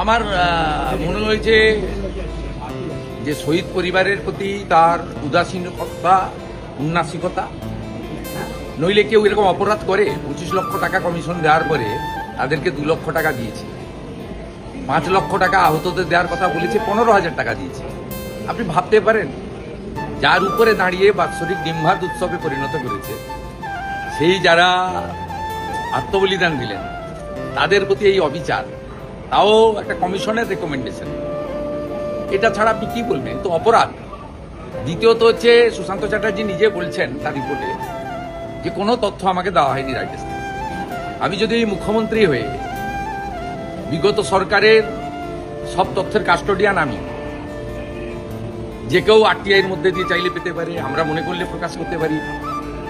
আমার মনে হয়েছে যে শহীদ পরিবারের প্রতি তার উদাসীনতা উন্নাসিকতা, নইলে কেউ এরকম অপরাধ করে 25 লক্ষ টাকা কমিশন দেওয়ার পরে তাদেরকে 2 লক্ষ টাকা দিয়েছে, 5 লক্ষ টাকা আহতদের দেওয়ার কথা বলেছে, 15,000 টাকা দিয়েছে। আপনি ভাবতে পারেন যার উপরে দাঁড়িয়ে বাৎসরিক ডিম্বাদ উৎসবে পরিণত করেছে, সেই যারা আত্মবলিদান দিলেন তাদের প্রতি এই অবিচার, তাও একটা কমিশনের রেকমেন্ডেশন, এটা ছাড়া আপনি কি বলবেন? তো অপরাধ। দ্বিতীয়ত হচ্ছে সুশান্ত চ্যাটার্জি নিজে বলছেন তার রিপোর্টে যে কোনো তথ্য আমাকে দেওয়া হয়নি রাইটের। আমি যদি মুখ্যমন্ত্রী হয়ে বিগত সরকারের সব তথ্যের কাস্টোডিয়ান, আমি যে কেউ আরটিআইয়ের মধ্যে দিয়ে চাইলে পেতে পারে, আমরা মনে করলে প্রকাশ করতে পারি,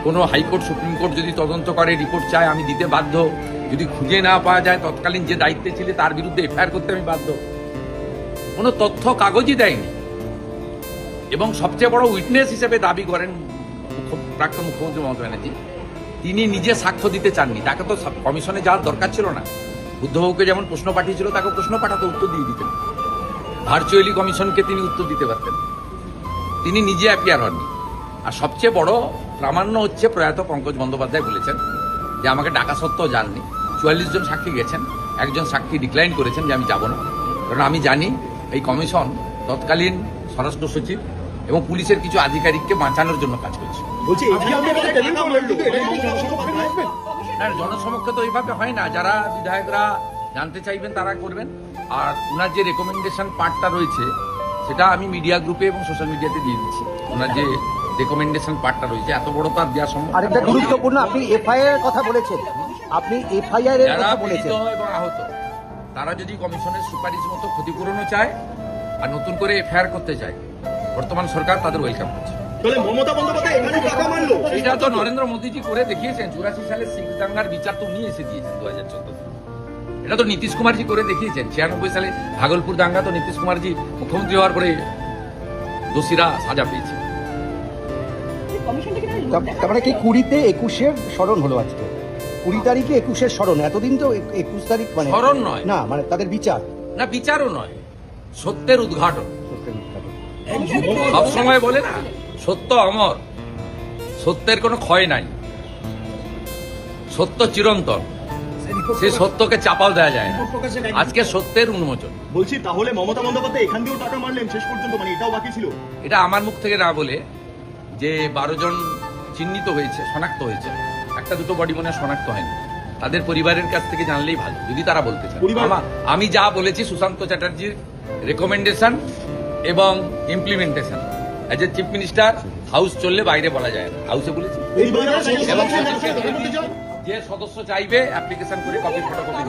কোনো হাইকোর্ট সুপ্রিম কোর্ট যদি তদন্ত করে রিপোর্ট চায় আমি দিতে বাধ্য, যদি খুঁজে না পাওয়া যায় তৎকালীন যে দায়িত্বে ছিল তার বিরুদ্ধে এফআইআর করতে আমি বাধ্য। কোনো তথ্য কাগজই দেয়নি এবং সবচেয়ে বড় উইটনেস হিসেবে দাবি করেন প্রাক্তন মুখ্যমন্ত্রী মমতা ব্যানার্জি, তিনি নিজে সাক্ষ্য দিতে চাননি। তাকে তো কমিশনে যাওয়ার দরকার ছিল না। বুদ্ধবাবুকে যেমন প্রশ্ন পাঠিয়েছিল তাকে প্রশ্ন পাঠাতে উত্তর দিয়ে দিতেন, ভার্চুয়ালি কমিশনকে তিনি উত্তর দিতে পারতেন। তিনি নিজে অ্যাপিয়ার হননি। আর সবচেয়ে বড় প্রামাণ্য হচ্ছে প্রয়াত পঙ্কজ বন্দ্যোপাধ্যায় বলেছেন যে আমাকে ডাকা সত্ত্বেও যাননি। 44 জন সাক্ষী গেছেন, একজন সাক্ষী ডিক্লাইন করেছেন যে আমি যাব না, কারণ আমি জানি এই কমিশন তৎকালীন স্বরাষ্ট্র সচিব এবং পুলিশের কিছু আধিকারিককে বাঁচানোর জন্য কাজ করছে। না, জনসমক্ষে তো এইভাবে হয় না। যারা বিধায়করা জানতে চাইবেন তারা করবেন। আর ওনার যে রেকমেন্ডেশন পার্টটা রয়েছে সেটা আমি মিডিয়া গ্রুপে এবং সোশ্যাল মিডিয়াতে দিয়ে দিচ্ছি। ওনার যে রেকমেন্ডেশন পার্টটা রয়েছে এত বড় তার দেওয়া সম্ভব। আরেকটা গুরুত্বপূর্ণ, আপনি এফআইআর এর কথা বলেছেন, আপনি এফআইআর এর কথা বলেছেন, এবং আহত তারা যদি কমিশনের সুপারিশ মতো ক্ষতিপূরণও চায় আর নতুন করে এফআইআর করতে চায়, বর্তমান সরকার তাদের ওয়েলকাম করছে। এটা তো নরেন্দ্র মোদীজি করে দেখিয়েছেন। 84 সালে শিখ দাঙ্গার বিচার তো উনি এসে দিয়েছেন 2014। এটা তো নীতিশ কুমারজি করে দেখিয়েছেন। 96 সালে ভাগলপুর দাঙ্গা তো নীতিশ কুমারজি মুখ্যমন্ত্রী হওয়ার পরে দোষীরা সাজা পেয়েছে। তারপরে কি 20-তে 21-এর স্মরণ হলো আজকে, 20 তারিখে 21-এর স্মরণ, এতদিন তো 21 তারিখ মানে স্মরণ নয়, না মানে তাদের বিচার, না বিচারও নয়, সত্যের উদ্ঘাটন। সব সময় বলে না সত্য অমর, সত্যের কোনো ক্ষয় নাই, সত্য চিরন্তন, সেই সত্যকে চাপাও দেওয়া যায় না। আজকে সত্যের উন্মোচন। বলছি তাহলে মমতা বন্দ্যোপাধ্যায় এখান দিয়েও টাকা মারলেন শেষ পর্যন্ত, মানে এটাও বাকি ছিল? এটা আমার মুখ থেকে না বলে, যে 12 জন চিহ্নিত হয়েছে, শনাক্ত হয়েছে, একটা দুটো বডি মনে শনাক্ত হয়নি, তাদের পরিবারের কাছ থেকে জানলেই ভালো যদি তারা বলতে চান। আমি যা বলেছি সুশান্ত চ্যাটার্জির রেকমেন্ডেশন এবং implementation, as a chief minister house চললে বাইরে বলা যায় না, হাউসে বলেছি। এবং যে সদস্য চাইবে অ্যাপ্লিকেশন করে কপি ফটোকপি